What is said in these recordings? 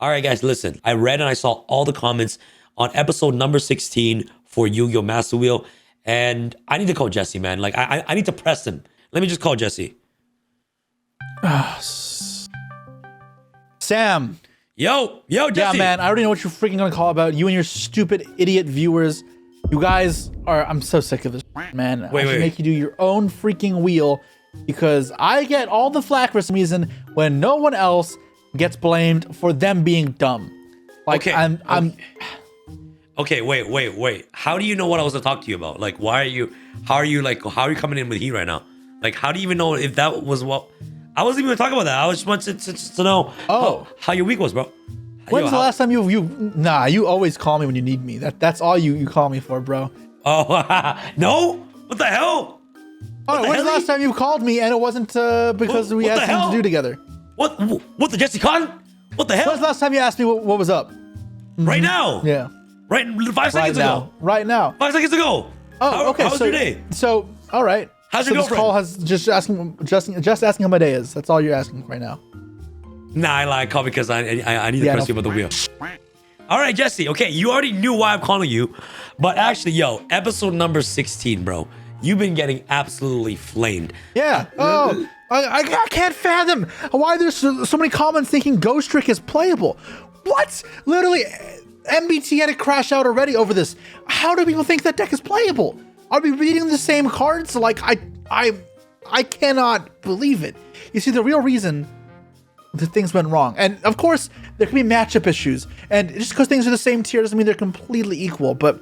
All right, guys, listen. I read and I saw all the comments on episode number 16 for Yu-Gi-Oh! Master Wheel, and I need to call Jessie, man. Like, I need to press him. Let me just call Jessie. Sam. Yo, Jessie. Yeah, man, I already know what you're freaking gonna call about. You and your stupid idiot viewers. You guys are, I'm so sick of this, man. I should make you do your own freaking wheel because I get all the flack for some reason when no one else gets blamed for them being dumb. Like, okay, Okay, wait. How do you know what I was to talk to you about? Like, how are you coming in with heat right now? Like, how do you even know if that was what? I wasn't even talking about that. I just wanted to know how your week was, bro. When's the last time you always call me when you need me. That's all you call me for, bro. Oh, no? What the hell? When's the last time you called me and it wasn't because we had something to do together? What the Jessie Cotton? What the hell? When's the last time you asked me what was up? Right now. Yeah. Right 5 seconds ago. Right now. 5 seconds ago. Oh, okay. How was your day? So, all right. How's your girlfriend? This call has just asking how my day is. That's all you're asking right now. Nah, I like call because I need to press you about the wheel. All right, Jessie. Okay, you already knew why I'm calling you, but actually, episode number 16, bro. You've been getting absolutely flamed. Yeah. Oh, I can't fathom why there's so many comments thinking Ghost Trick is playable. What? Literally, MBT had to crash out already over this. How do people think that deck is playable? Are we reading the same cards? Like, I cannot believe it. You see, the real reason that things went wrong, and of course, there can be matchup issues, and just because things are the same tier doesn't mean they're completely equal, but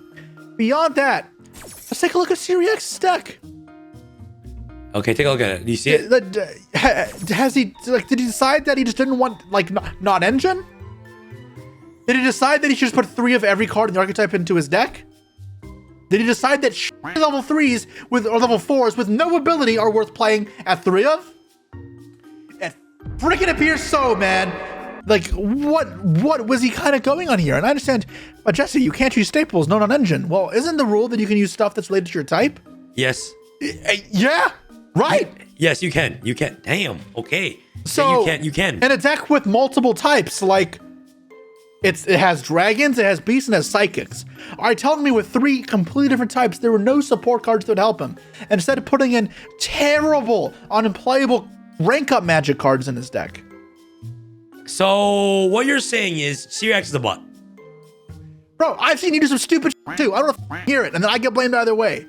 beyond that, let's take a look at Siri X's deck. Okay, take a look at it. Do you see it? Has he, did he decide that he just didn't want, not engine? Did he decide that he should just put 3 of every card in the archetype into his deck? Did he decide that level 3s or level 4s with no ability are worth playing at 3 of? It freaking appears so, man. Like, what was he kind of going on here? And I understand, Jessie, you can't use staples, not on engine. Well, isn't the rule that you can use stuff that's related to your type? Yes. Yeah, right. Yes, you can. You can. Damn. Okay. So you can. In a deck with multiple types, like it has dragons, it has beasts, and it has psychics. Are you telling me with 3 completely different types, there were no support cards that would help him? And instead of putting in terrible, unplayable rank up magic cards in his deck. So what you're saying is Siri X is a bot. Bro, I've seen you do some stupid shit too. I don't hear it, and then I get blamed either way.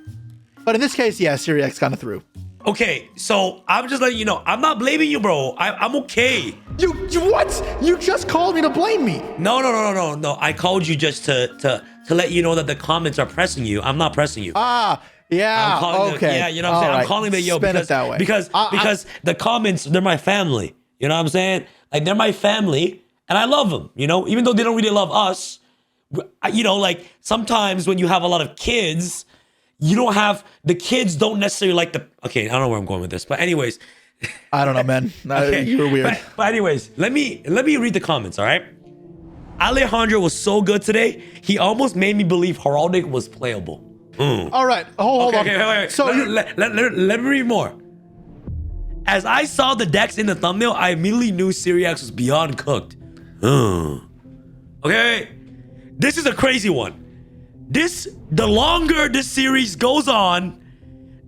But in this case, yeah, Siri X kind of threw. Okay, so I'm just letting you know, I'm not blaming you, bro. I'm okay. You what? You just called me to blame me. No. I called you just to let you know that the comments are pressing you. I'm not pressing you. Yeah. Okay. You know what I'm saying? Right. I'm calling them because the comments, they're my family. You know what I'm saying? Like, they're my family, and I love them. You know, even though they don't really love us. You know, like sometimes when you have a lot of kids, the kids don't necessarily like the. Okay, I don't know where I'm going with this, but anyways. I don't know, man. Okay. You were weird. But anyways, let me read the comments, all right? Alejandro was so good today, he almost made me believe Heraldic was playable. All right, hold on. Okay, wait. So let me read more. As I saw the decks in the thumbnail, I immediately knew Siri X was beyond cooked. Okay, this is a crazy one. The longer this series goes on,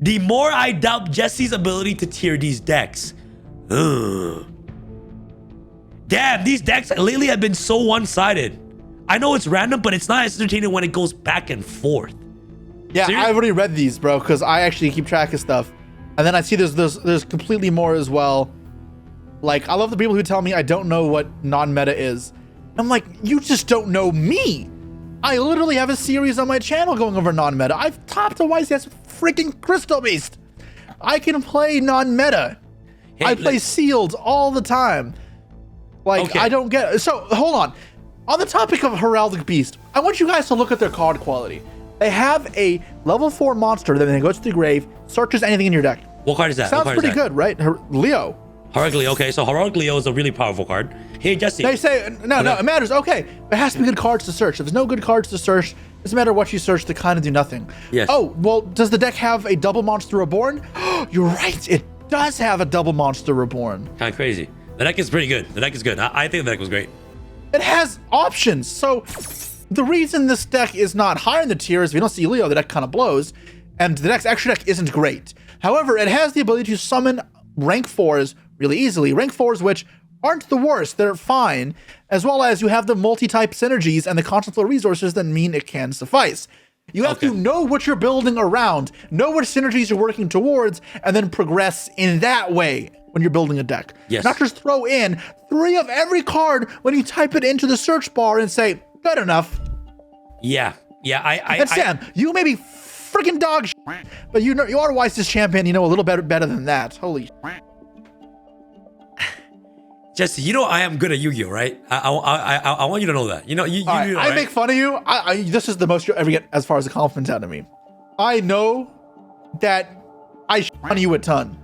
the more I doubt Jessie's ability to tier these decks. Damn, these decks lately have been so one-sided. I know it's random, but it's not as entertaining when it goes back and forth. Yeah, I've already read these, bro, because I actually keep track of stuff. And then I see there's completely more as well. Like, I love the people who tell me I don't know what non-meta is. I'm like, you just don't know me. I literally have a series on my channel going over non-meta. I've topped a YCS with freaking Crystal Beast. I can play non-meta. I play sealed all the time. Like, okay. I don't get it. So, hold on. On the topic of Heraldic Beast, I want you guys to look at their card quality. They have a level 4 monster that when it goes to the grave, searches anything in your deck. What card is that? Sounds pretty good, right? Leo. Heraldic Leo. Okay, so Heraldic Leo is a really powerful card. Hey, Jessie. They say, no, it matters. Okay, it has to be good cards to search. If there's no good cards to search, it doesn't matter what you search, they kind of do nothing. Yes. Oh, well, does the deck have a double Monster Reborn? You're right, it does have a double Monster Reborn. Kind of crazy. The deck is pretty good. The deck is good. I think the deck was great. It has options. So the reason this deck is not higher in the tier is if you don't see Leo, the deck kind of blows, and the next extra deck isn't great. However, it has the ability to summon rank 4s really easily. Rank 4s which aren't the worst, they're fine, as well as you have the multi-type synergies and the constant flow resources that mean it can suffice. You have to know what you're building around, know what synergies you're working towards, and then progress in that way when you're building a deck. Yes. Not just throw in 3 of every card when you type it into the search bar and say, good enough. Yeah. And Sam, you may be freaking dog shit, but you are Weiss's champion, you know a little better than that. Holy shit. Jesse, you know I am good at Yu-Gi-Oh, right? I want you to know that. You know, you right, do know, I right? make fun of you. This is the most you'll ever get as far as a compliment out of me. I know that I shit on you a ton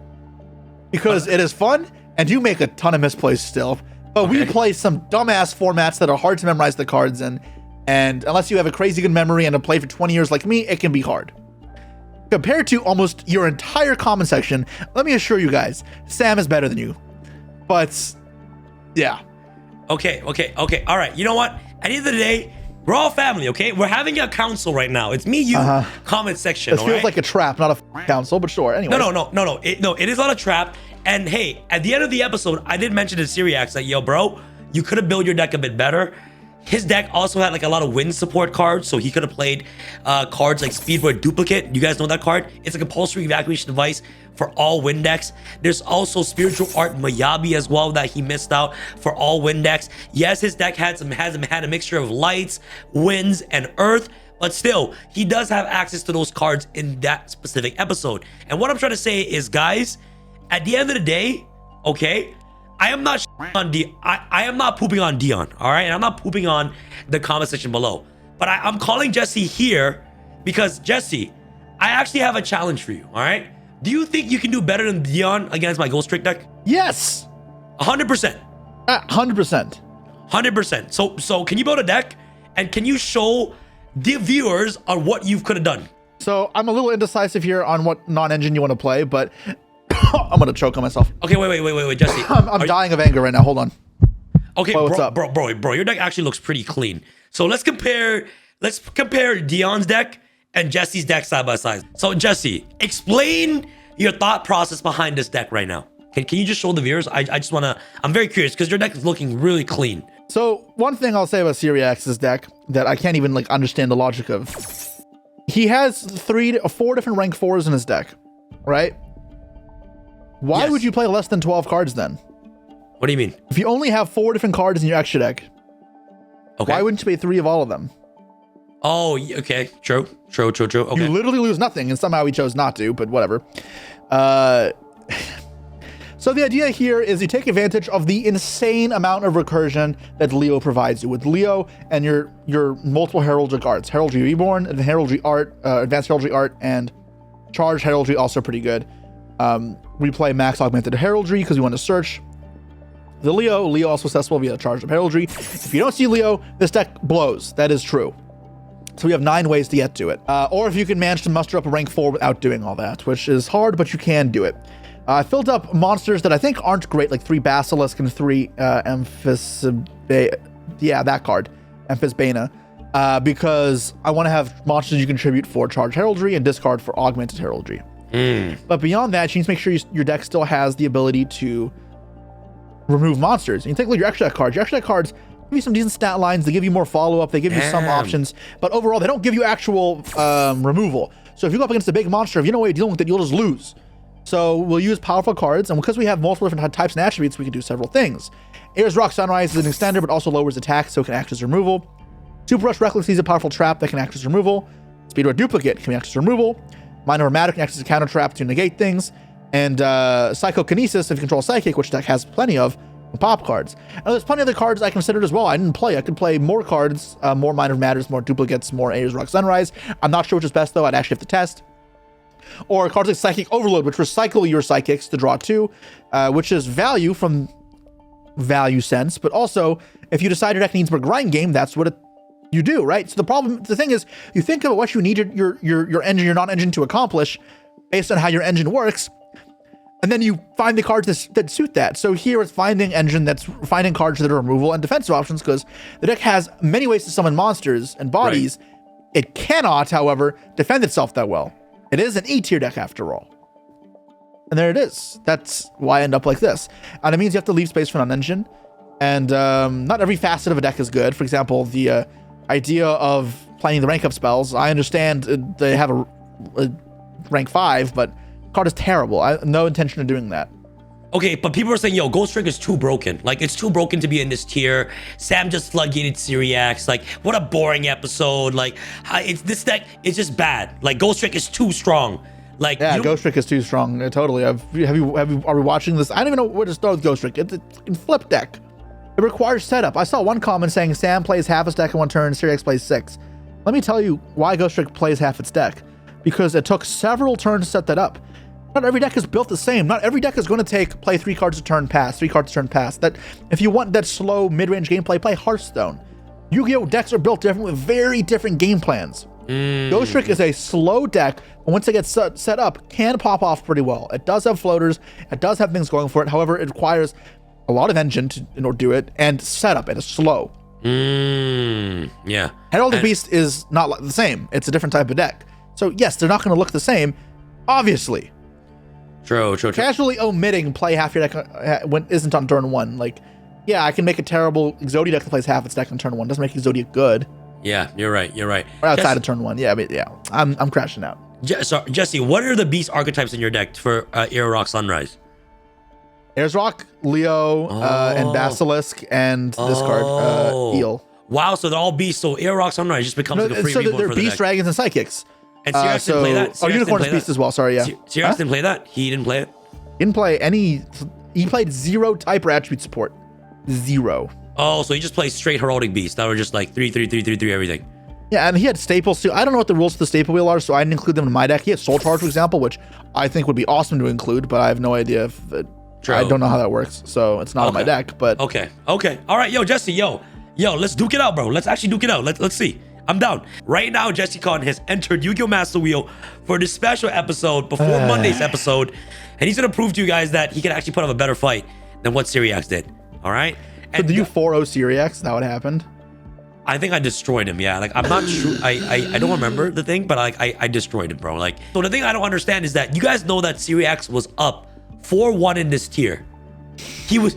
because it is fun and you make a ton of misplays still. But we play some dumbass formats that are hard to memorize the cards in, and unless you have a crazy good memory and have played for 20 years like me, it can be hard. Compared to almost your entire comment section, let me assure you guys, Sam is better than you. But yeah. Okay. All right. You know what? At the end of the day, we're all family, okay? We're having a council right now. It's me, you, comment section. This feels like a trap, not a council, but sure. Anyway. No. It is not a trap. And hey, at the end of the episode, I did mention to Siri, like, yo, bro, you could have built your deck a bit better. His deck also had like a lot of wind support cards, so he could have played cards like Speedboard Duplicate. You guys know that card? It's a compulsory evacuation device for all wind decks. There's also Spiritual Art Mayabi as well that he missed out for all wind decks. Yes, his deck had a mixture of lights, winds, and earth, but still, he does have access to those cards in that specific episode. And what I'm trying to say is, guys, at the end of the day, okay, I am not I am not pooping on Dion, all right? And I'm not pooping on the comment section below. But I'm calling Jesse here because, Jesse, I actually have a challenge for you, all right? Do you think you can do better than Dion against my Ghost Trick deck? Yes. 100%. 100%. 100%. So can you build a deck and can you show the viewers on what you could have done? So I'm a little indecisive here on what non-engine you want to play, but I'm gonna choke on myself. Okay, wait, Jesse. I'm dying of anger right now. Hold on. Okay, what's up? Bro, your deck actually looks pretty clean. So let's compare Dion's deck and Jesse's deck side by side. So Jesse, explain your thought process behind this deck right now. Can you just show the viewers? I'm very curious because your deck is looking really clean. So one thing I'll say about Siriax's deck that I can't even like understand the logic of. He has 3 or 4 different rank 4s in his deck, right? Why would you play less than 12 cards then? What do you mean? If you only have 4 different cards in your extra deck, why wouldn't you play 3 of all of them? Oh, okay. True. Okay. You literally lose nothing, and somehow he chose not to, but whatever. So the idea here is you take advantage of the insane amount of recursion that Leo provides you. With Leo and your multiple Heraldic arts, Heraldry Reborn, and Heraldry Art, Advanced Heraldry Art, and Charged Heraldry, also pretty good. We play Max Augmented Heraldry because we want to search the Leo. Leo also accessible via Charged Up Heraldry. If you don't see Leo, this deck blows. That is true. So we have 9 ways to get to it. Or if you can manage to muster up a rank 4 without doing all that, which is hard, but you can do it. I filled up monsters that I think aren't great, like 3 Basilisk and 3 that card, Amphisbana, because I want to have monsters you contribute for Charged Heraldry and discard for Augmented Heraldry. But beyond that, you need to make sure your deck still has the ability to remove monsters. And you take like your extra deck cards. Your extra deck cards give you some decent stat lines. They give you more follow-up. They give you some options. But overall, they don't give you actual removal. So if you go up against a big monster, if you know what you're dealing with it, you'll just lose. So we'll use powerful cards. And because we have multiple different types and attributes, we can do several things. Air's Rock Sunrise is an extender, but also lowers attack, so it can act as removal. Super Rush Reckless is a powerful trap that can act as removal. Speedboard Duplicate can act as removal. Minor Matter can act as a counter trap to negate things. And Psychokinesis, if you control Psychic, which deck has plenty of pop cards. And there's plenty of other cards I considered as well. I didn't play. I could play more cards, more Minor Matters, more Duplicates, more Air's Rock Sunrise. I'm not sure which is best, though. I'd actually have to test. Or cards like Psychic Overload, which recycle your Psychics to draw 2, which is value from value sense. But also, if you decide your deck needs more grind game, that's what you do, right? So the thing is, you think about what you need your engine, your non-engine to accomplish based on how your engine works. And then you find the cards that suit that. So here it's finding engine that's finding cards that are removal and defensive options, because the deck has many ways to summon monsters and bodies. Right. It cannot, however, defend itself that well. It is an E tier deck after all. And there it is. That's why I end up like this. And it means you have to leave space for non-engine. And not every facet of a deck is good. For example, the idea of playing the rank up spells. I understand they have a rank 5, but card is terrible. I have no intention of doing that. Okay, but people are saying, yo, Ghost Trick is too broken. Like, it's too broken to be in this tier. Sam just floodgated Siri. Like, what a boring episode. Like, this deck is just bad. Like, Ghost Trick is too strong. Like, yeah, Ghost Trick is too strong. Totally. Are we watching this? I don't even know where to start with Ghost Trick. It's a fucking flip deck. It requires setup. I saw one comment saying Sam plays half his deck in one turn, Siri X plays 6. Let me tell you why Ghost Trick plays half its deck. Because it took several turns to set that up. Not every deck is built the same. Not every deck is going to play 3 cards a turn pass, 3 cards a turn pass. That if you want that slow mid-range gameplay, play Hearthstone. Yu-Gi-Oh! Decks are built different with very different game plans. Ghost Trick is a slow deck, but once it gets set up, can pop off pretty well. It does have floaters. It does have things going for it. However, it requires a lot of engine to do it, and setup. It is slow. Yeah. Heraldic Beast is not the same. It's a different type of deck. So yes, they're not going to look the same, obviously. True. Casually omitting play half your deck when isn't on turn 1. Like, yeah, I can make a terrible Exodia deck that plays half its deck on turn 1. Doesn't make Exodia good. Yeah, you're right. Or outside of turn 1. Yeah, but yeah, I'm crashing out. So, Jesse, what are the beast archetypes in your deck for Air Rock Sunrise? Air's Rock, Leo, and Basilisk, and this card, Eel. Wow, so they're all beasts. So Air Rock Sunrise just becomes like a free reborn they're for the beast deck. dragons and psychics. And Sirius didn't play that. Unicorn's beast as well. Sorry, yeah. Sirius didn't play that. He didn't play it. He didn't play any. He played 0 type or attribute support. 0. Oh, so he just plays straight Heraldic beasts that were just like 3, everything. Yeah, and he had staples too. I don't know what the rules for the staple wheel are, so I didn't include them in my deck. He had Soul Charge, for example, which I think would be awesome to include, but I have no idea if I don't know how that works, so it's not in my deck. But okay, all right, yo, Jesse, yo, let's duke it out, bro. Let's actually duke it out. Let's see. I'm down. Right now, Jesse Con has entered Yu-Gi-Oh! Master Wheel for this special episode before Monday's episode, and he's gonna prove to you guys that he can actually put up a better fight than what Syriax did. All right. And did you 4-0 Syriax? Is that what happened? I think I destroyed him. Yeah, like I'm not sure. I don't remember the thing, but I destroyed him, bro. Like, so the thing I don't understand is that you guys know that Syriax was up 4-1 in this tier. He was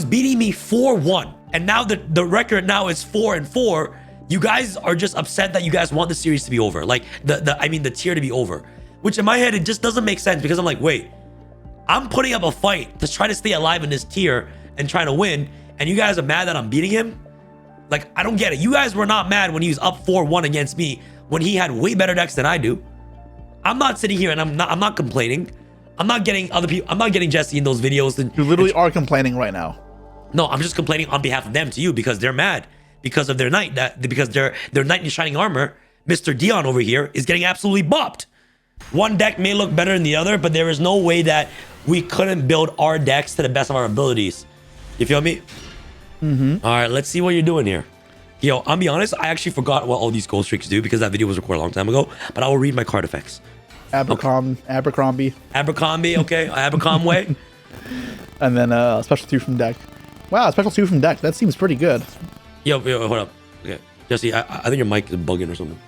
beating me 4-1, and now the record now is 4-4. You guys are just upset that you guys want the series to be over, like the tier to be over, which in my head it just doesn't make sense, because I'm like, wait, I'm putting up a fight to try to stay alive in this tier and trying to win, and you guys are mad that I'm beating him. Like, I don't get it. You guys were not mad when he was up 4-1 against me when he had way better decks than I do. I'm not sitting here and I'm not complaining. I'm not getting other people. I'm not getting Jesse in those videos. You literally are complaining right now. No, I'm just complaining on behalf of them to you, because they're mad because of their knight, because their knight in shining armor, Mr. Dion over here, is getting absolutely bopped. One deck may look better than the other, but there is no way that we couldn't build our decks to the best of our abilities. You feel me? All right, let's see what you're doing here. Yo, I'll be honest, I actually forgot what all these Ghost Tricks do because that video was recorded a long time ago, but I will read my card effects. Abercrombie, okay, Abercrombie. And then special 2 from deck. Wow, special 2 from deck. That seems pretty good. Yo, hold up. Okay, Jesse, I think your mic is bugging or something.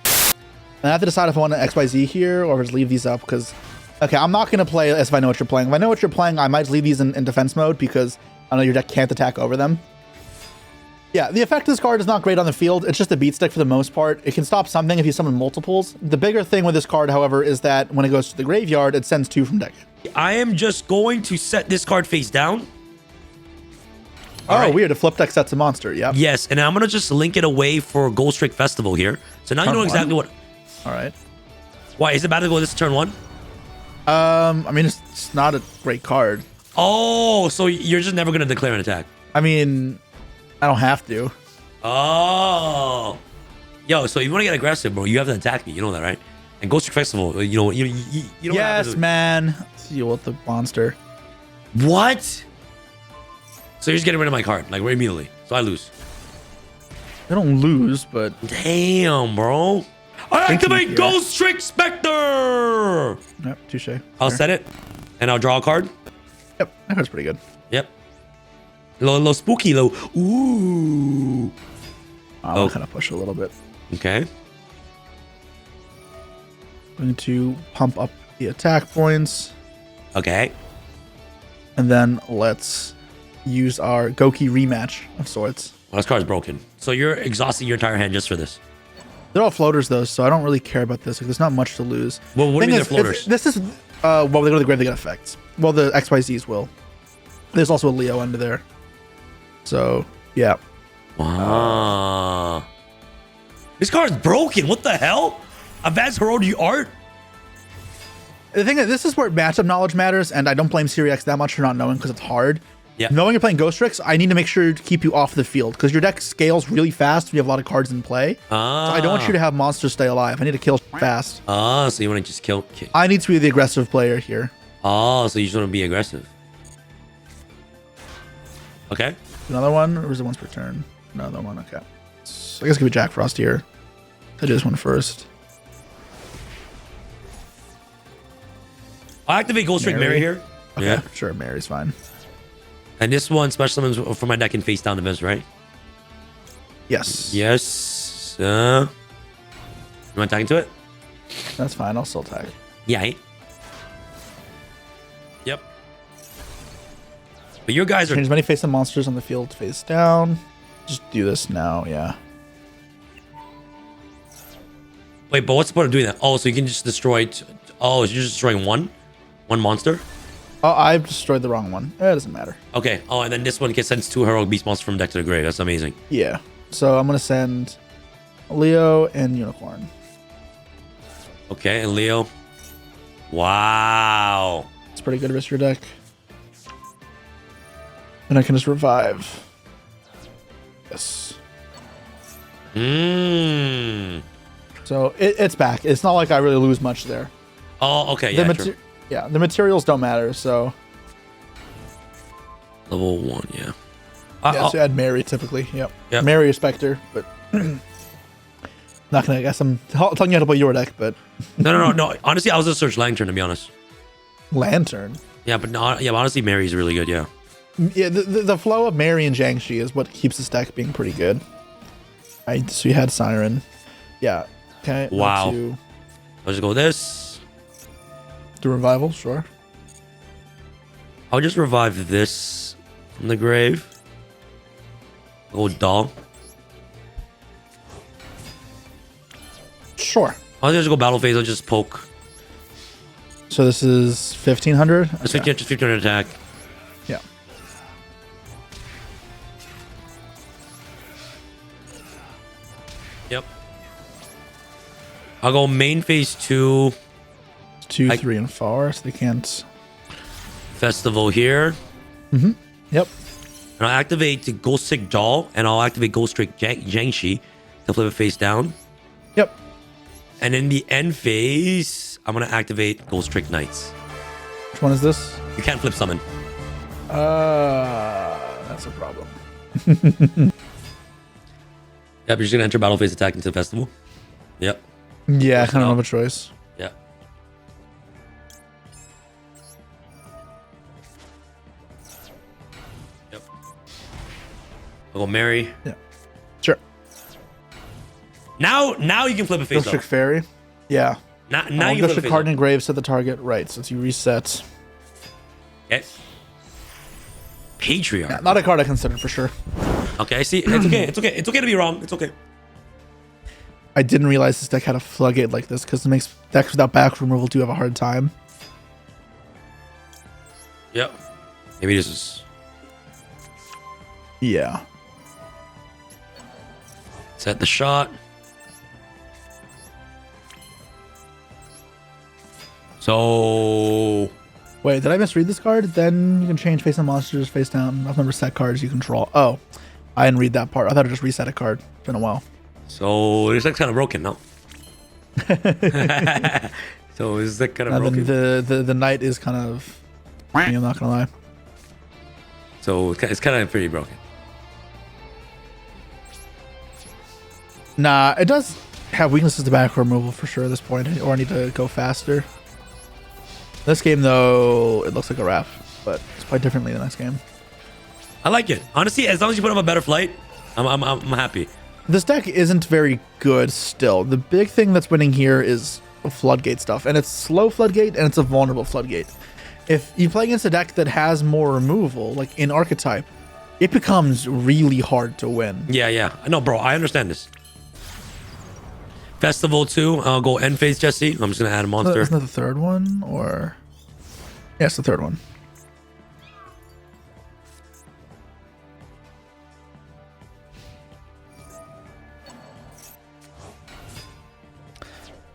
And I have to decide if I want to XYZ here or just leave these up, because, okay, I'm not going to play as if I know what you're playing. If I know what you're playing, I might leave these in defense mode, because I know your deck can't attack over them. Yeah, the effect of this card is not great on the field. It's just a beat stick for the most part. It can stop something if you summon multiples. The bigger thing with this card, however, is that when it goes to the graveyard, it sends 2 from deck. I am just going to set this card face down. Right. Weird. A flip deck sets a monster. Yep. Yes, and I'm going to just link it away for Ghost Trick Festival here. So now you know exactly what... All right. Why? Is it about to go this turn 1? I mean, it's not a great card. Oh, so you're just never going to declare an attack? I mean, I don't have to. Oh. Yo, so you want to get aggressive, bro, you have to attack me. You know that, right? And Ghost Trick Festival, you know yes, man. Deal with the monster. What? So you're just getting rid of my card, like, immediately. So I lose. I don't lose, but... Damn, bro. I activate Ghost Trick Spectre! Yep, touche. I'll set it, and I'll draw a card. Yep, that card's pretty good. Yep. Low spooky, low. Ooh. I'll kind of push a little bit. Okay. Going to pump up the attack points. Okay. And then let's use our Goki rematch of sorts. Well, this card's broken. So you're exhausting your entire hand just for this. They're all floaters though, so I don't really care about this. Like, there's not much to lose. Well, what do you mean they're floaters? This is well, they go to the grave, they get effects. Well, the XYZs will. There's also a Leo under there. So yeah. Wow. This card's broken. What the hell? Advanced Heraldic art? The thing is, this is where matchup knowledge matters, and I don't blame Siri X that much for not knowing because it's hard. Yeah. Knowing you're playing Ghost Tricks, I need to make sure to keep you off the field because your deck scales really fast when you have a lot of cards in play. So I don't want you to have monsters stay alive. I need to kill fast. So you want to just kill? I need to be the aggressive player here. So you just want to be aggressive. Okay. Another one, or is it once per turn? Another one, okay. So I guess give it Jack Frost here. I do this one first. I'll activate Ghost Trick Mary here. Okay, yeah. Sure, Mary's fine. And this one, special summons for my deck and face down events, right? Yes. Yes. You want to attack into it? That's fine, I'll still attack. Yeah. Yep. But your guys are... Change many face and monsters on the field face down. Just do this now, yeah. Wait, but what's the point of doing that? Oh, so you can just destroy... Oh, so you're just destroying one monster? Oh, I've destroyed the wrong one. It doesn't matter. Okay. Oh, and then this one sends 2 Heroic Beast monsters from deck to the grave. That's amazing. Yeah. So I'm going to send Leo and Unicorn. Okay, and Leo. Wow. It's pretty good versus your deck. And I can just revive. Yes. So it's back. It's not like I really lose much there. Oh, okay. Yeah, true. Yeah, the materials don't matter, so... Level 1, yeah. Yeah, so you add Mary typically. Yep. Mary or Spectre, but... not gonna... I guess I'm telling you how to play your deck, but... No. Honestly, I was gonna search Lantern, to be honest. Lantern? Yeah, but honestly, Mary's really good, yeah. Yeah, the flow of Mary and Jiangxi is what keeps this deck being pretty good. So you had Siren. Yeah. Okay. Wow. I'll just go this. Do revival, sure. I'll just revive this from the grave. Go doll. Sure. I'll just go battle phase. I'll just poke. So this is 1500? Okay. 1500 attack. Yeah. Yep. I'll go main phase 2. 2, 3, and 4, so they can't... Festival here. Mm-hmm. Yep. And I'll activate the Ghost Trick Doll, and I'll activate Ghost Trick Jiangxi to flip it face down. Yep. And in the end phase, I'm going to activate Ghost Trick Knights. Which one is this? You can't flip summon. That's a problem. Yep, you're just going to enter battle phase attack into the festival. Yep. Yeah, I kind of don't have a choice. Yeah. Yep. I'll go Mary. Yeah. Sure. Now you can flip a face Ghost Trick Fairy. Yeah. Now you Ghost flip Trick card in grave, set the target. Right, so you reset. Okay. Patriarch. Yeah, not a card I considered for sure. Okay, see, it's okay. It's okay. It's okay to be wrong. It's okay. I didn't realize this deck had a floodgate like this because it makes decks without back removal do have a hard time. Yep. Maybe this is... Yeah. Set the shot. So... Wait, did I misread this card? Then you can change face on monsters, face down. I've never set cards you control. Oh, I didn't read that part. I thought it just reset a card. It's been a while. So this deck's kind of broken, no? So is that kind of broken? The knight is kind of... I'm not gonna lie. So it's kind of pretty broken. Nah, it does have weaknesses to back removal for sure at this point, or I need to go faster. This game, though, it looks like a wrap. but let's play differently the next game. I like it. Honestly, as long as you put up a better flight, I'm happy. This deck isn't very good still. The big thing that's winning here is Floodgate stuff, and it's slow Floodgate and it's a vulnerable Floodgate. If you play against a deck that has more removal, like in Archetype, it becomes really hard to win. Yeah. I know, bro. I understand this. Festival 2. I'll go end phase, Jesse. I'm just going to add a monster. Isn't that the third one? Or... yeah, it's the third one.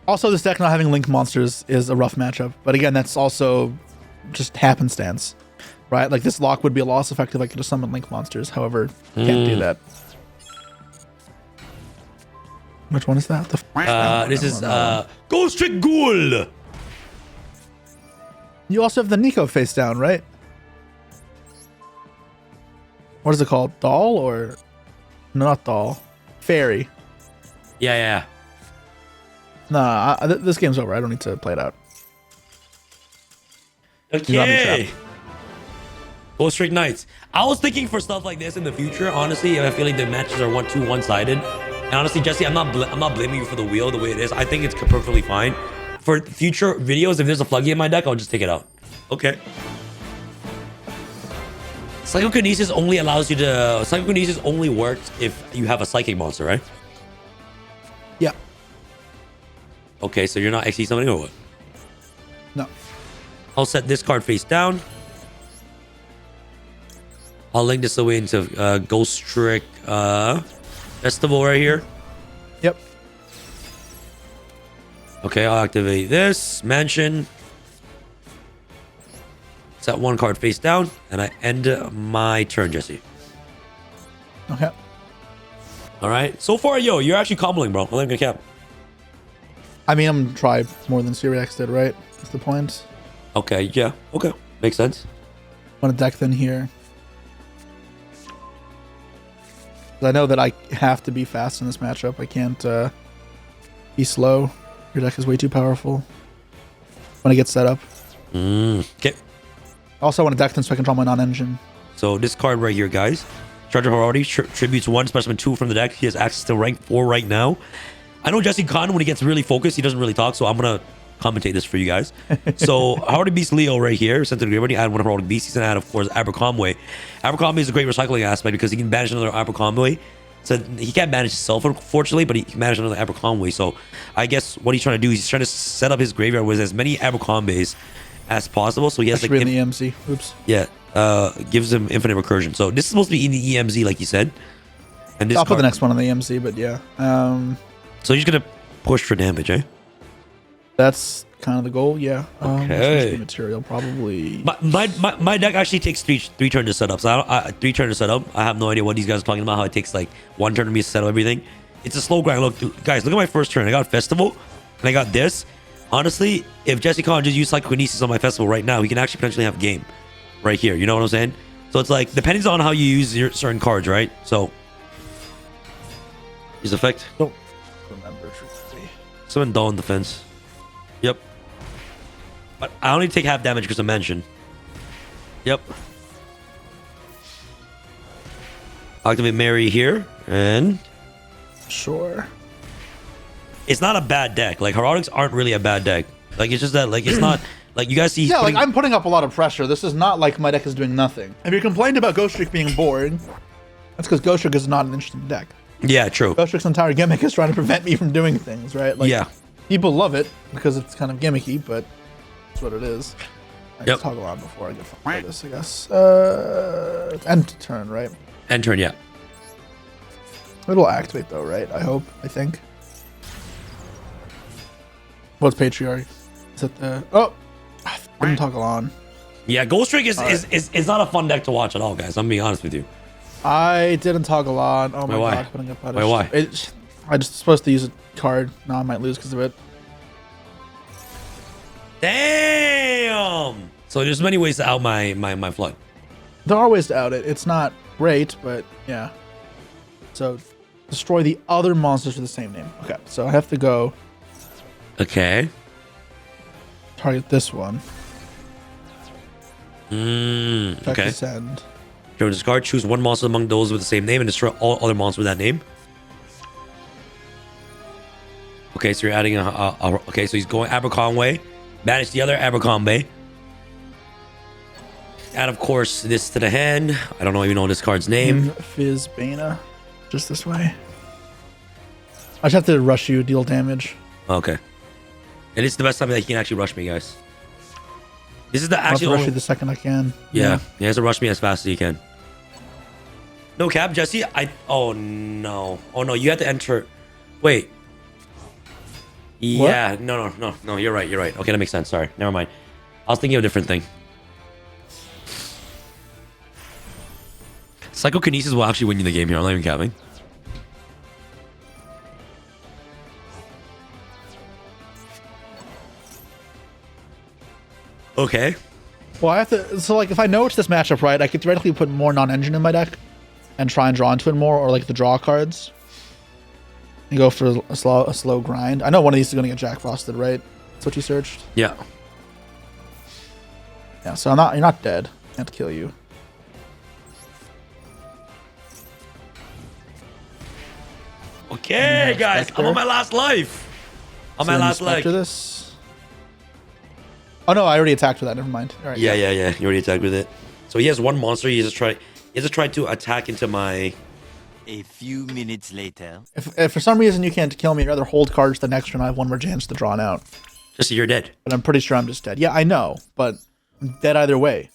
Also, this deck not having link monsters is a rough matchup. But again, that's also just happenstance, right? Like this lock would be a loss effect if I could have summoned link monsters. However, can't do that. Which one is that? This is Ghost Trick Ghoul. You also have the Nico face down, right? What is it called? Doll or no, not doll? Fairy. Yeah. Nah, this game's over. I don't need to play it out. Okay. Ghost Trick Knights. I was thinking for stuff like this in the future. Honestly, I feel like the matches are too one-sided. And honestly, Jesse, I'm not blaming you for the wheel the way it is. I think it's perfectly fine. For future videos, if there's a Floodgate in my deck, I'll just take it out. Okay. Psychokinesis only allows you to... Psychokinesis only works if you have a Psychic monster, right? Yeah. Okay, so you're not XE summoning or what? No. I'll set this card face down. I'll link this away into Ghost Trick Festival right here. Yep. Okay, I'll activate this. Mansion. Set one card face down, and I end my turn, Jesse. Okay. All right. So far, you're actually comboing, bro. I'm not gonna cap. I mean, I'm gonna try more than Siri did, right? That's the point. Okay, yeah. Okay. Makes sense. I want to deck then here. I know that I have to be fast in this matchup. I can't be slow. Your deck is way too powerful. When I get set up. Okay. Also, I want to deck them so I can draw my non-engine. So this card right here, guys. Charger Heraldic tributes 1, specimen 2 from the deck. He has access to rank 4 right now. I know Jesse Khan, when he gets really focused, he doesn't really talk, so I'm going to commentate this for you guys. So Heraldic Beast Leo right here, sent to the graveyard. Add one Heraldic Beast. He's going to add, of course, Abercrombie. Abercrombie is a great recycling aspect because he can banish another Abercrombie. So he can't manage himself, unfortunately, but he can manage another Abercrombie. So I guess what he's trying to do is he's trying to set up his graveyard with as many Abercrombies as possible. So he has like in the EMZ. Oops. Yeah. Gives him infinite recursion. So this is supposed to be in the EMZ, like you said. And this I'll put the next one on the EMZ, but yeah. So he's gonna push for damage, eh? That's kind of the goal, yeah. Okay. Material probably. My deck actually takes three turns to set up. So 3 turns to set up. I have no idea what these guys are talking about. How it takes like 1 turn for me to set up everything. It's a slow grind. Look, guys, look at my first turn. I got Festival, and I got this. Honestly, if Jesse Khan just used Psychokinesis on my Festival right now, he can actually potentially have a game right here. You know what I'm saying? So it's like depends on how you use your certain cards, right? So his effect. Don't remember truthfully. Summon Dawn Defense. Yep. But I only take half damage because I mentioned. Yep. I'll activate Mary here, and sure. It's not a bad deck. Like Heraldics aren't really a bad deck. Like it's just that like it's not like you guys see. Yeah, like I'm putting up a lot of pressure. This is not like my deck is doing nothing. If you complained about Ghost Trick being boring, that's because Ghost Trick is not an interesting deck. Yeah, true. Ghost Trick's entire gimmick is trying to prevent me from doing things, right? Like, yeah. People love it because it's kind of gimmicky, but that's what it is. I yep. can toggle on before I get fucked by this, I guess. End turn, right? End turn, yeah. It'll activate though, right? I think. What's Patriarch? Is it the... Oh! I didn't toggle on. Yeah, Ghost Trick is not a fun deck to watch at all, guys. I'm being honest with you. I didn't toggle on. Oh my god, I'm gonna get punished. Why? I just supposed to use a card. No, I might lose because of it. Damn! So there's many ways to out my flood. There are ways to out it. It's not great, but yeah. So destroy the other monsters for the same name. Okay, so I have to go. Okay. Target this one. Okay. Send. During discard, choose one monster among those with the same name and destroy all other monsters with that name. Okay, so you're adding okay, so he's going Aberconway. Banish the other Aberconway. Add, of course, this to the hand. I don't even know this card's name. Fizzbana. Just this way. I just have to rush you, deal damage. Okay. And it's the best time that he can actually rush me, guys. This is the actual. I'll rush you the second I can. Yeah, he has to rush me as fast as he can. No cap, Jesse. Oh no. Oh no, you have to enter. Wait. Yeah. What? No. You're right. Okay, that makes sense. Sorry. Never mind. I was thinking of a different thing. Psychokinesis will actually win you the game here. I'm not even capping. Okay. Well, I have to. So, like, if I know it's this matchup right, I could theoretically put more non-engine in my deck and try and draw into it more, or like the draw cards, and go for a slow grind. I know one of these is going to get Jack Frosted, right? That's what you searched. Yeah. Yeah. So you're not dead. Can't kill you. Okay, guys. I'm on my last life. On my last leg. After this. Oh no, I already attacked with that. Never mind. All right. Yeah. You already attacked with it. So he has one monster. He has to try to attack into my. A few minutes later. If for some reason you can't kill me, I'd rather hold cards the next turn. I have one more chance to draw it out. Just so you're dead. But I'm pretty sure I'm just dead. Yeah, I know, but I'm dead either way.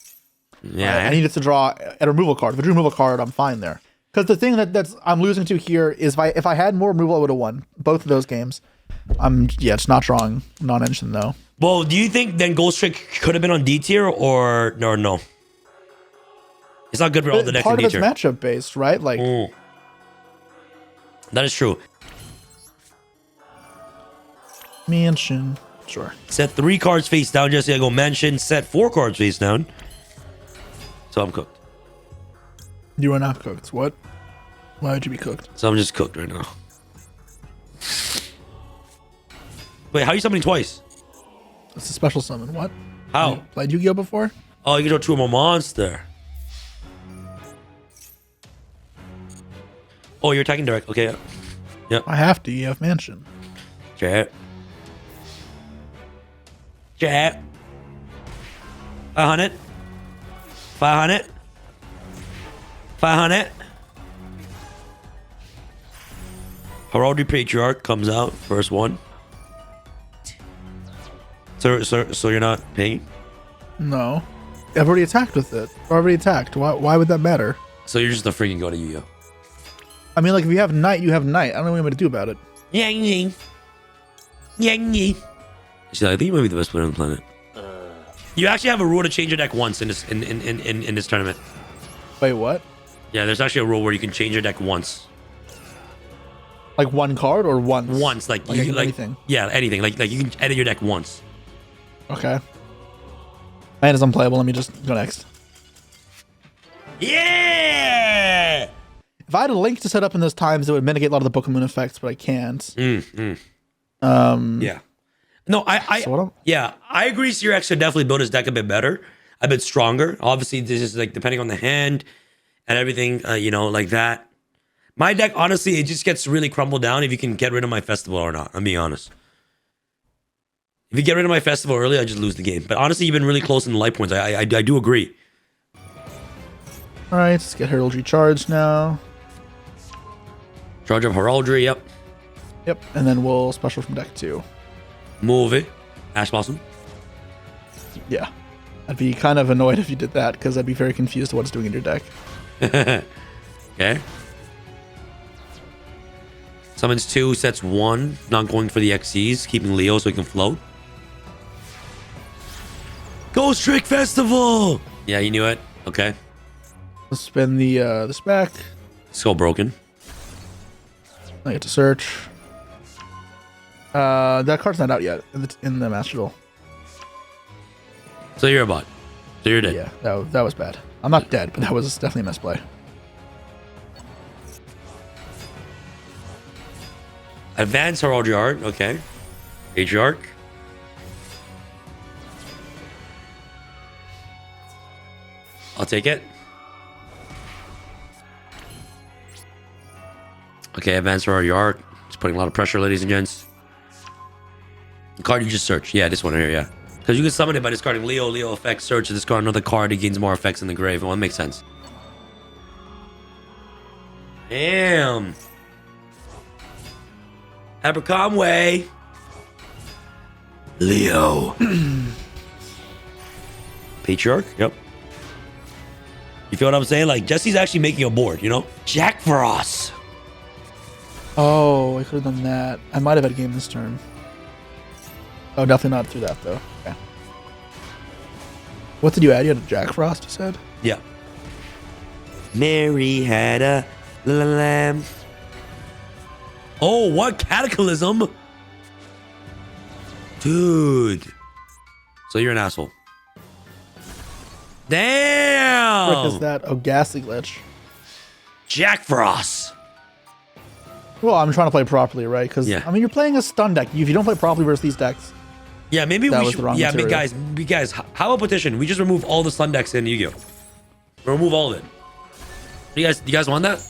Yeah. I needed to draw a removal card. If I drew a removal card, I'm fine there. Because the thing that's I'm losing to here is if I had more removal, I would have won both of those games. It's not drawing non-engine though. Well, do you think then Ghost Trick could have been on D tier or no? It's not good for all the decks in Part D of it's tier. matchup based, right? Like that is true. Mansion, sure. Set 3 cards face down. Jesse, I go mansion. Set 4 cards face down. So I'm cooked. You are not cooked. What? Why would you be cooked? So I'm just cooked right now. Wait, how are you summoning twice? It's a special summon. What? How? You played Yu-Gi-Oh before? Oh, you can draw 2 more monster. Oh, you're attacking direct. Okay. Yep. I have to. You have Mansion. Chat. 500. 500. 500. Heraldic Patriarch comes out. First one. So you're not paying? No. I've already attacked with it. Already attacked. Why would that matter? So you're just a freaking god of Yu-Gi-Oh! I mean, like, if you have Knight, you have Knight. I don't know what I'm going to do about it. Yang Yang. Yang See, I think you might be the best player on the planet. You actually have a rule to change your deck once in this tournament. Wait, what? Yeah, there's actually a rule where you can change your deck once. Like one card or once? Once, like anything. Yeah, anything. Like you can edit your deck once. Okay. Mine is unplayable. Let me just go next. Yeah. If I had a link to set up in those times, it would mitigate a lot of the Book of Moon effects, but I can't. Yeah. No, So I agree. Siri should definitely build his deck a bit better, a bit stronger. Obviously, this is like depending on the hand and everything, like that. My deck, honestly, it just gets really crumbled down if you can get rid of my festival or not. I'm being honest. If you get rid of my festival early, I just lose the game. But honestly, you've been really close in the light points. I do agree. All right, let's get Heraldry charged now. Charge of Heraldry, yep. Yep, and then we'll special from deck 2. Move it. Ash Blossom. Yeah. I'd be kind of annoyed if you did that, because I'd be very confused to what it's doing in your deck. Okay. Summons 2, sets 1. Not going for the XCs, keeping Leo so he can float. Ghost Trick Festival! Yeah, you knew it. Okay. Let's spin the spec. So broken. I get to search. That card's not out yet in the Master Duel. So you're a bot. So you're dead. Yeah, that was bad. I'm not dead, but that was definitely a misplay. Advanced Heraldry Art. Okay. Patriarch. take it. Okay, advance for our yard. Just putting a lot of pressure, ladies and gents. The card you just searched. Yeah, this one here, yeah. Because you can summon it by discarding Leo effect, search, and discard another card. It gains more effects in the grave. Well, it makes sense. Damn. Abercrombie. Leo. Patriarch, yep. You feel what I'm saying? Like, Jesse's actually making a board, you know? Jack Frost. Oh, I could have done that. I might have had a game this turn. Oh, definitely not through that, though. Okay. What did you add? You had a Jack Frost, you said? Yeah. Mary had a lamb. Oh, what cataclysm? Dude. So you're an asshole. Damn. What is that? Oh, Ghastly Glitch. Jack Frost. Well, I'm trying to play properly, right? Because, yeah. I mean, you're playing a stun deck. If you don't play properly versus these decks. Yeah, maybe that we was should. the wrong Yeah, material. guys, how about petition? We just remove all the stun decks in Yu-Gi-Oh. Remove all of it. You guys want that?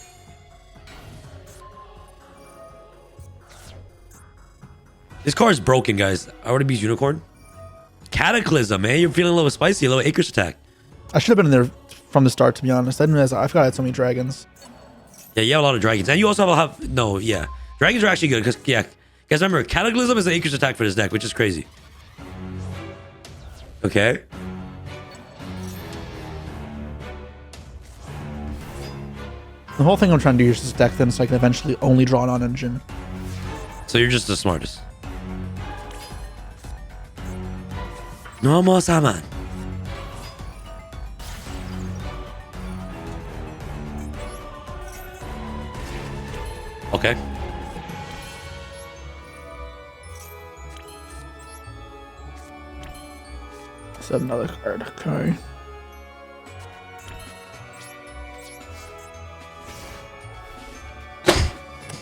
This card is broken, guys. I already beat Unicorn. Cataclysm, man. You're feeling a little spicy, a little Acres attack. I should have been in there from the start, to be honest. I didn't realize I forgot I had so many dragons. Yeah, you have a lot of dragons. And you also have no, yeah. Dragons are actually good because, yeah. Guys, remember, Cataclysm is an Acres attack for this deck, which is crazy. Okay. The whole thing I'm trying to do is this deck then so I can eventually only draw an on-engine. So you're just the smartest. No more Saman. Okay. Set another card. Okay.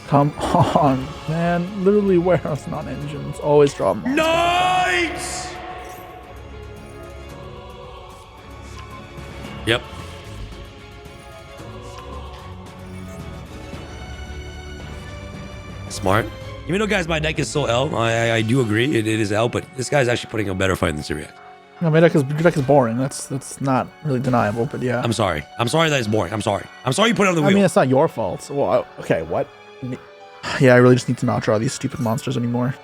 Come on, man. Literally, where else non-engines? Always draw them. Nice! Yep. Smart. Even though, guys, my deck is so L, I do agree. It is L, but this guy's actually putting a better fight than Siri. No, my deck is, your deck is boring. That's not really deniable, but yeah. I'm sorry. I'm sorry that it's boring. I'm sorry. I'm sorry you put it on the wheel. I mean, it's not your fault. Well, okay, what? Yeah, I really just need to not draw these stupid monsters anymore.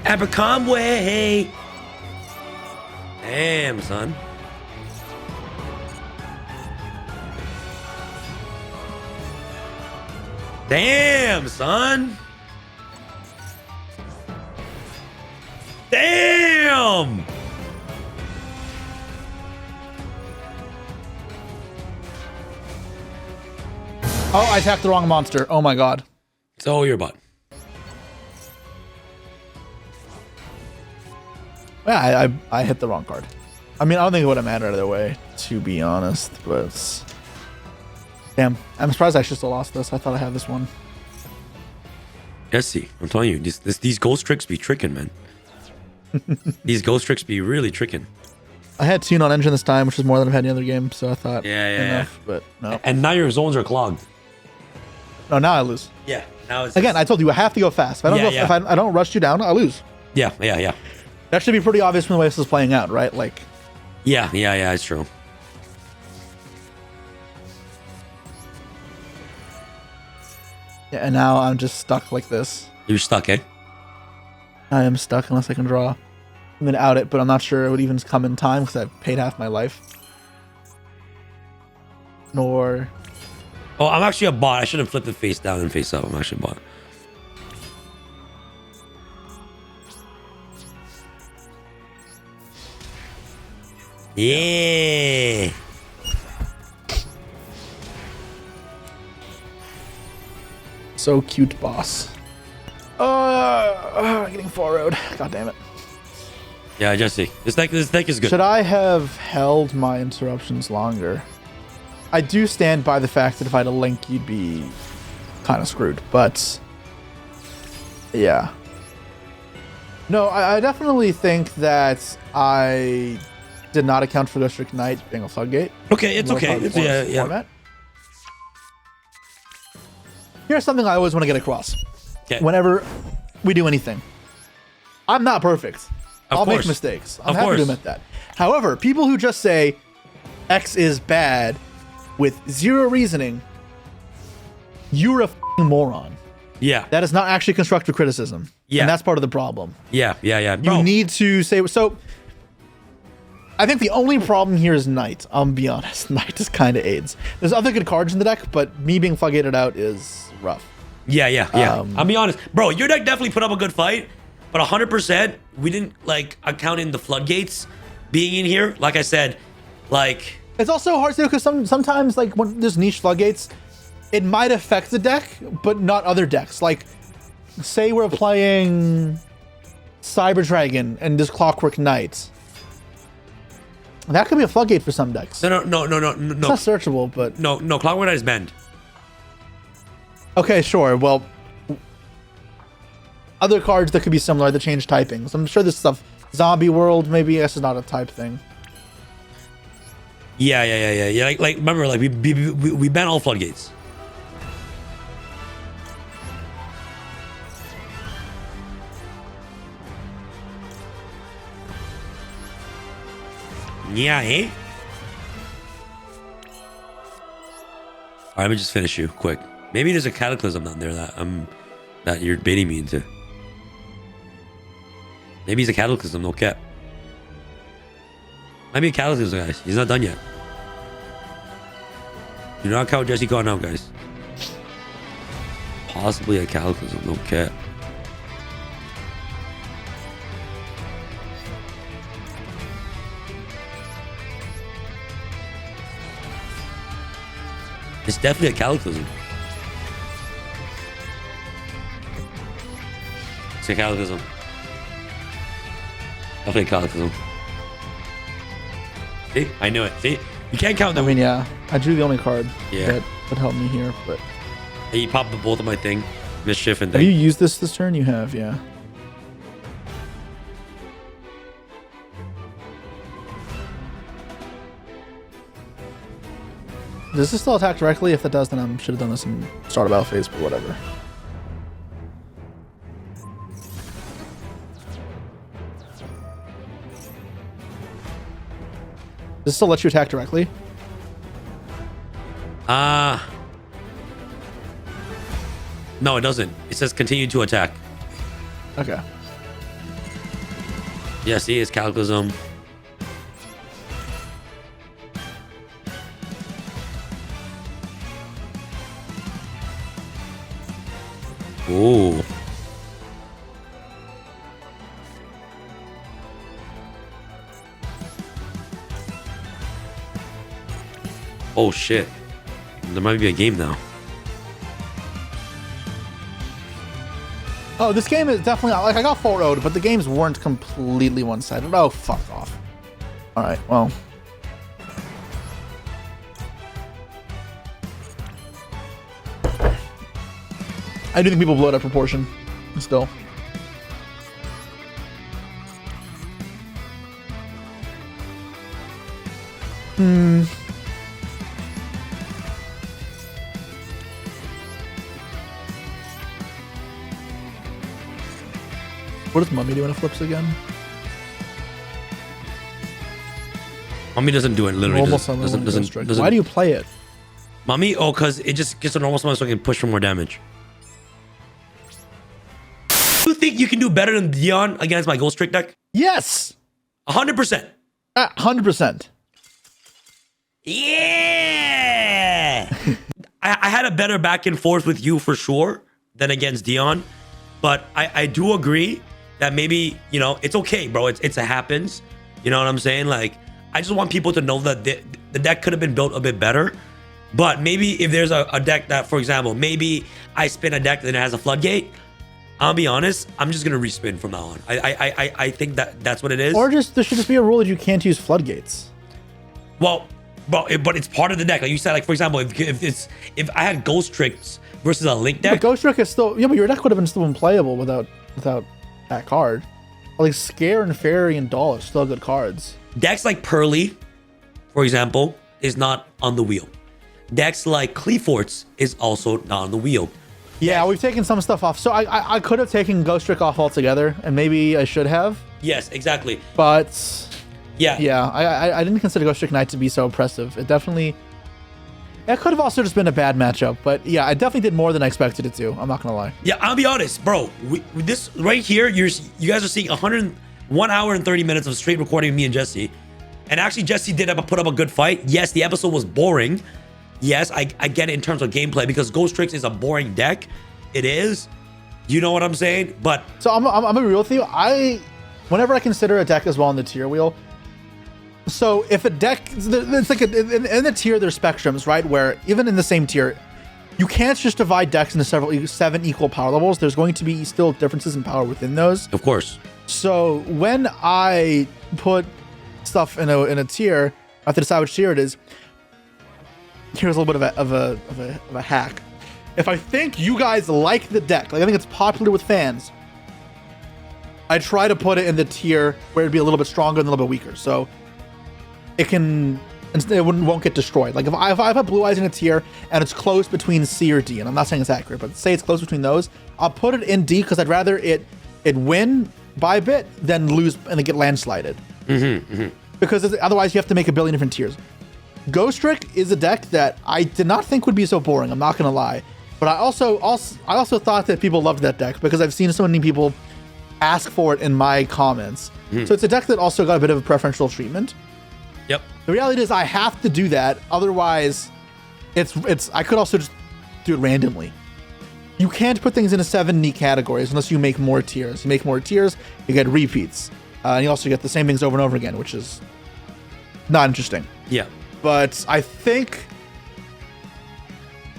Abercrombie. Damn, son. Damn, son. Damn. Oh, I attacked the wrong monster. Oh my god. So your butt. Yeah, I hit the wrong card. I mean, I don't think it would have mattered either way, to be honest, but... Damn, I'm surprised I actually still lost this. I thought I had this one. Jessie, I'm telling you, these ghost tricks be tricking, man. These ghost tricks be really tricking. I had 2 non-engine this time, which is more than I've had in the other game, so I thought enough, but no. And now your zones are clogged. No, now I lose. Yeah, now it's... Again, I told you, I have to go fast. If I don't, if I don't rush you down, I lose. Yeah. That should be pretty obvious from the way this is playing out, right? Like... Yeah, it's true. Yeah, and now I'm just stuck like this. You're stuck, eh? I am stuck unless I can draw. I'm going to out it, but I'm not sure it would even come in time because I've paid half my life. Nor... Oh, I'm actually a bot. I should have flipped it face down and face up. I'm actually a bot. Yeah. So cute, boss. Getting forward. God damn it. Yeah, Jesse. This deck is good. Should I have held my interruptions longer? I do stand by the fact that if I had a link, you'd be kind of screwed. But yeah. No, I definitely think that I did not account for Ghost Trick Knight being a floodgate. Okay, it's okay. It's, yeah. Format. Here's something I always want to get across. Okay. Whenever we do anything, I'm not perfect. I'll course. make mistakes. I'm Of happy course. to admit that. However, people who just say X is bad with zero reasoning, you're a f***ing moron. Yeah. That is not actually constructive criticism. Yeah. And that's part of the problem. Yeah. You need to say so. I think the only problem here is Knight. I'll be honest. Knight is kind of aids. There's other good cards in the deck, but me being floodgated out is rough. Yeah. I'll be honest, bro. Your deck definitely put up a good fight, but 100%, we didn't like account in the floodgates being in here. Like I said, like it's also hard to do because sometimes like when there's niche floodgates, it might affect the deck, but not other decks. Like, say we're playing Cyber Dragon and this Clockwork Knight. That could be a floodgate for some decks. no. It's not searchable, but No, Clockwork Knight is banned. okay, sure. Well, other cards that could be similar that change typings. I'm sure this stuff. Zombie World, maybe. This is not a type thing. Yeah. Like remember, like we ban all floodgates. Yeah, eh? Alright, let me just finish you quick. Maybe there's a cataclysm down there that you're baiting me into. Maybe he's a cataclysm, no cap. Might be a cataclysm, guys. He's not done yet. Do not count Jessie gone out, guys. Possibly a cataclysm, no cap. It's definitely a cataclysm. It's a cataclysm. Definitely a cataclysm. See? I knew it. See? You can't count I them. mean, yeah. I drew the only card Yeah. that would help me here, but He popped both of my thing. Mischief and have thing. you used this turn? You have, yeah. Does this still attack directly? If that does, then I should have done this in start of battle phase, but whatever. Does this still let you attack directly? No, it doesn't. It says continue to attack. Okay. Yeah, see, it's cataclysm. Ooh. Oh shit. There might be a game now. Oh, this game is definitely like I got 4-0'd, but the games weren't completely one-sided. Oh, fuck off. All right, well. I do think people blow it out of proportion. Still. What does Mummy do when it flips again? Mummy doesn't do it. Literally Normal doesn't. summon Doesn't, when it goes doesn't, strike. doesn't. Why do you play it? Mummy? Oh, because it just gets a normal summon so I can push for more damage. You think you can do better than Dion against my Ghost Trick deck? Yes! 100%. 100%. Yeah! I had a better back and forth with you for sure than against Dion. But I do agree that maybe, you know, it's okay, bro. It happens. You know what I'm saying? Like, I just want people to know that the deck could have been built a bit better. But maybe if there's a deck that, for example, maybe I spin a deck that has a floodgate, I'll be honest, I'm just going to respin from now on. I think that's what it is. Or just there should just be a rule that you can't use floodgates. Well, but it's part of the deck. Like you said, like, for example, if I had Ghost Tricks versus a Link deck. But Ghost Trick is still... Yeah, but your deck would have been still unplayable without that card. Like Scare and Fairy and Doll are still good cards. decks like Pearly, for example, is not on the wheel. Decks like Cleaforts is also not on the wheel. Yeah, we've taken some stuff off. So I could have taken Ghost Trick off altogether, and maybe I should have. Yes, exactly. But yeah, I didn't consider Ghost Trick Knight to be so oppressive. It could have also just been a bad matchup. But yeah, I definitely did more than I expected it to. I'm not gonna lie. Yeah, I'll be honest, bro. This right here, you guys are seeing 101 hour and 30 minutes of straight recording of me and Jessie. And actually, Jessie did put up a good fight. Yes, the episode was boring. Yes, I get it in terms of gameplay because Ghost Tricks is a boring deck. It is. You know what I'm saying? But so I'm gonna be real with you. Whenever I consider a deck as well in the tier wheel, so if a deck, it's like in the tier, there's spectrums, right? Where even in the same tier, you can't just divide decks into 7 equal power levels. There's going to be still differences in power within those. Of course. So when I put stuff in a tier, I have to decide which tier it is. Here's a little bit of a hack. If I think you guys like the deck, like I think it's popular with fans, I try to put it in the tier where it'd be a little bit stronger and a little bit weaker, so it won't get destroyed. Like if I put Blue Eyes in a tier and it's close between C or D, and I'm not saying it's accurate, but say it's close between those, I'll put it in D because I'd rather it win by a bit than lose and then get landslided. Because otherwise you have to make a billion different tiers. Ghost Trick is a deck that I did not think would be so boring. I'm not gonna lie, but I also thought that people loved that deck because I've seen so many people ask for it in my comments. So it's a deck that also got a bit of a preferential treatment. Yep. The reality is I have to do that, otherwise, I could also just do it randomly. You can't put things into 7 neat categories unless you make more tiers. You make more tiers, you get repeats, and you also get the same things over and over again, which is not interesting. Yeah. But I think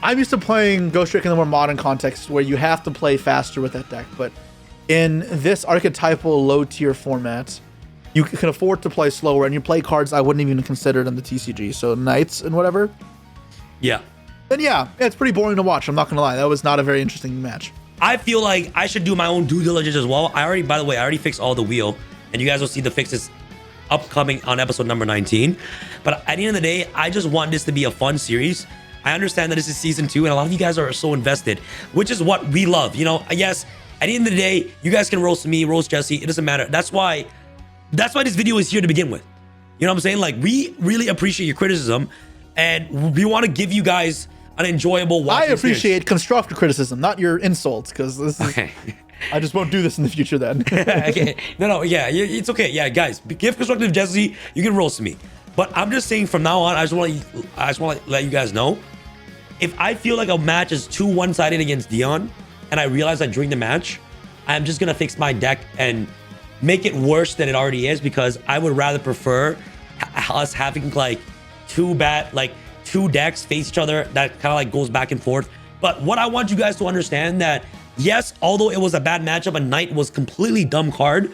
I'm used to playing Ghost Trick in the more modern context where you have to play faster with that deck. But in this archetypal low tier format, you can afford to play slower and you play cards I wouldn't even consider in the TCG. So Knights and whatever. Yeah. Then yeah, it's pretty boring to watch. I'm not going to lie. That was not a very interesting match. I feel like I should do my own due diligence as well. By the way, I already fixed all the wheel, and you guys will see the fixes upcoming on episode number 19. But at the end of the day, I just want this to be a fun series. I understand that this is season 2 and a lot of you guys are so invested, which is what we love. You know, yes, at the end of the day, you guys can roast me, roast Jessie, it doesn't matter. That's why this video is here to begin with. You know what I'm saying? Like, we really appreciate your criticism and we want to give you guys an enjoyable watching I appreciate experience. Constructive criticism, not your insults, because this is okay. I just won't do this in the future then. Okay. No, yeah, it's okay. Yeah, guys, give Constructive Jessie, you can roast me. But I'm just saying from now on, I just want to let you guys know, if I feel like a match is too one-sided against Dion, and I realize that during the match, I'm just gonna fix my deck and make it worse than it already is, because I would rather prefer us having like two decks face each other that kind of like goes back and forth. But what I want you guys to understand that, yes, although it was a bad matchup, a Knight was completely dumb card,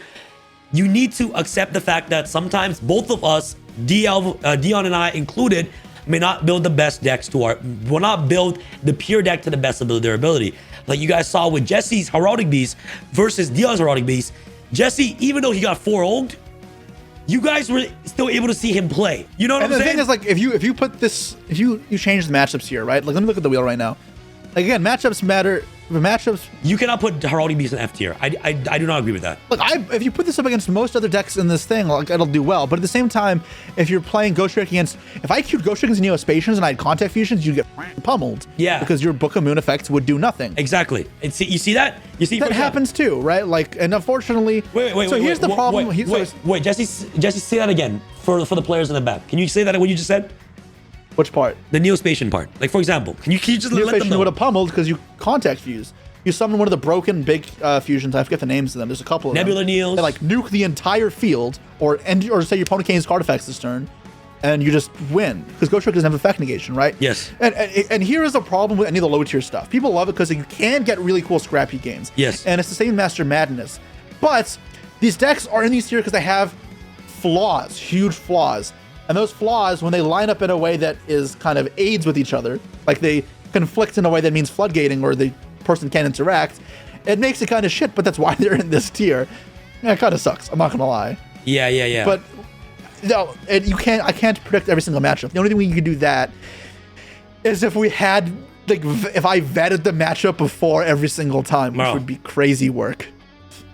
you need to accept the fact that sometimes both of us, Dion and I included, may not build the best decks will not build the pure deck to the best of their ability. Like you guys saw with Jessie's Heraldic Beast versus Dion's Heraldic Beast, Jessie, even though he got 4-0'd, you guys were still able to see him play. You know what I'm saying? And the thing is, like, if you put this, if you change the matchups here, right? Like, let me look at the wheel right now. Like, again, matchups matter. The matchups. You cannot put Heraldic Beast in F tier. I do not agree with that. Look, if you put this up against most other decks in this thing, like, it'll do well. But at the same time, if you're playing Ghost Trick against, if I queued Ghost Trick and Neospacians and I had Contact Fusions, you'd get pummeled. Yeah. Because your Book of Moon effects would do nothing. Exactly. And see, you see that? You see that happens too, right? Like, and unfortunately. Wait. So here's the problem. Wait, Jesse, say that again for the players in the back. Can you say that what you just said? Which part? The Neospatian part. Like, for example, can you just let them know? You would have pummeled because you Contact Fuse. You summon one of the broken big fusions. I forget the names of them. There's a couple of Nebula them. Neos. They like nuke the entire field, or say your opponent can't use card effects this turn, and you just win because Ghost Trick doesn't have effect negation, right? Yes. And here is a problem with any of the low tier stuff. People love it because you can get really cool scrappy games. Yes. And it's the same Master Madness, but these decks are in these tier because they have flaws, huge flaws, and those flaws, when they line up in a way that is kind of aids with each other, like they conflict in a way that means floodgating or the person can't interact, it makes it kind of shit, but that's why they're in this tier. Yeah, it kind of sucks, I'm not gonna lie. Yeah. But no, you can't. I can't predict every single matchup. The only thing we can do that is if we had like if I vetted the matchup before every single time, which would be crazy work.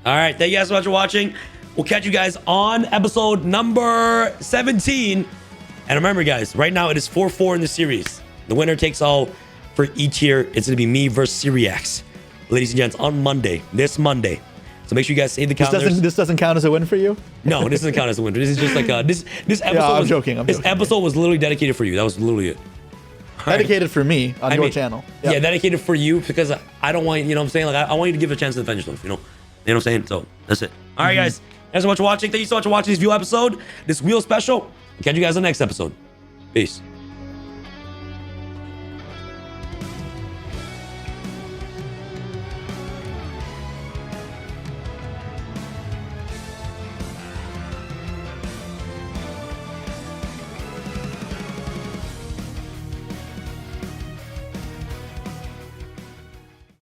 All right, thank you guys so much for watching. We'll catch you guys on episode number 17. And remember, guys, right now it is 4-4 in the series. The winner takes all for each year. It's gonna be me versus Siriax, ladies and gents, on Monday, this Monday. So make sure you guys save the calendars. This doesn't count as a win for you? No, this doesn't count as a win. This is just like this episode. Yeah, I'm joking. This episode was literally dedicated for you. That was literally it. Dedicated for me on your channel. Yep. Yeah, dedicated for you because I don't want, you know what I'm saying? Like I want you to give it a chance to defend yourself, you know? You know what I'm saying? So that's it. All right, guys. Thanks so much for watching. Thank you so much for watching this view episode, this wheel special. Catch you guys on the next episode. Peace.